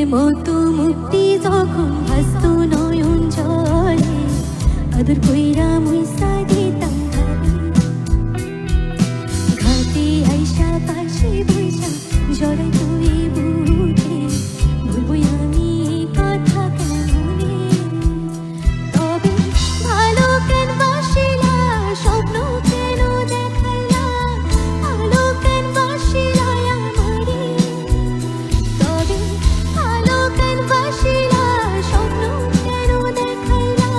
মতো মুক্তি যখন ভাসত নয়ন জলে আদর কইরা মুইসা দিতাম ঘাটে আইসা পাশে বইসা জড়াই তুই বুকে ভুলবই আমি কথা কেন মনে তবে ভালো কেন বাসিলা স্বপ্ন কেন দেখাইলা ভালো কেন বাসিলা আমারে তবে ভালো কেন বাসিলা স্বপ্ন কেন দেখাইলা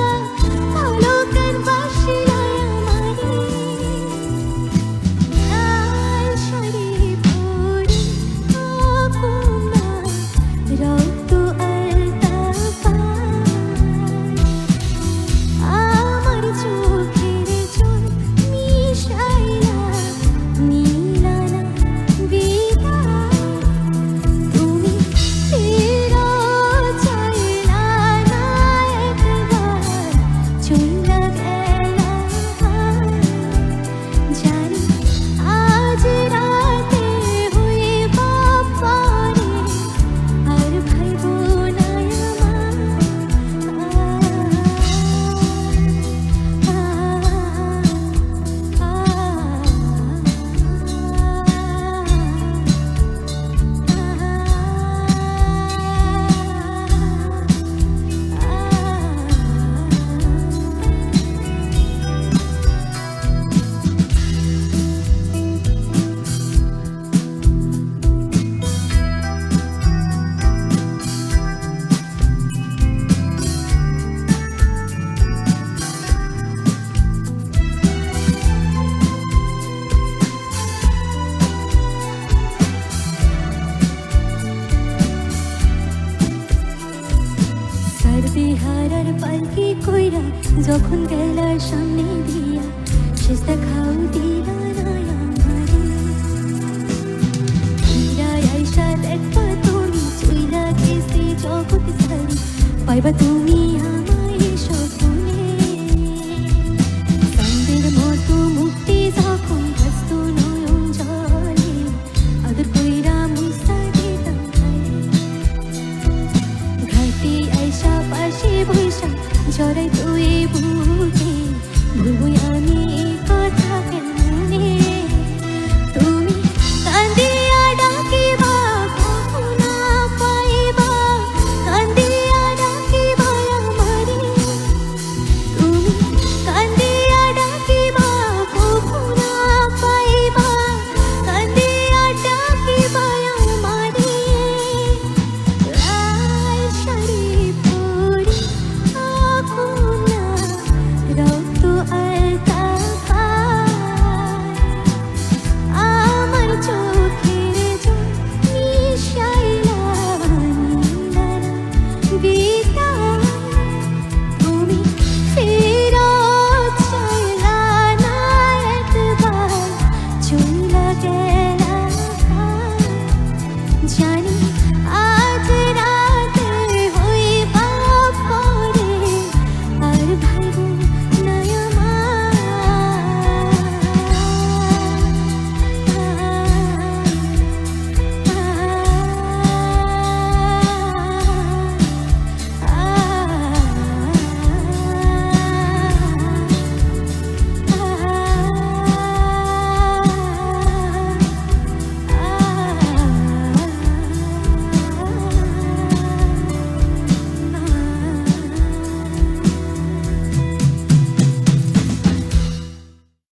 ভালো কেন বাসিলা আমারে লাল শাড়ি পরে আপনা রক্ত আলতা আমার চোখের জল মিশাইলা নীলানা বিদায় তুমি ফিরো চাইলা না একবার চইলা গেলা জানি আজ রাতে হইবা পারে আর ভাইব না বিহারার পালকি কইরা যখন গেলার সামনে দিয়া শেষ দেখাও দিলা না আমারে ফিরায় আইসা দেখবা তুমি চইলা গেছি জগৎ ছাড়ি পাইবা তুমি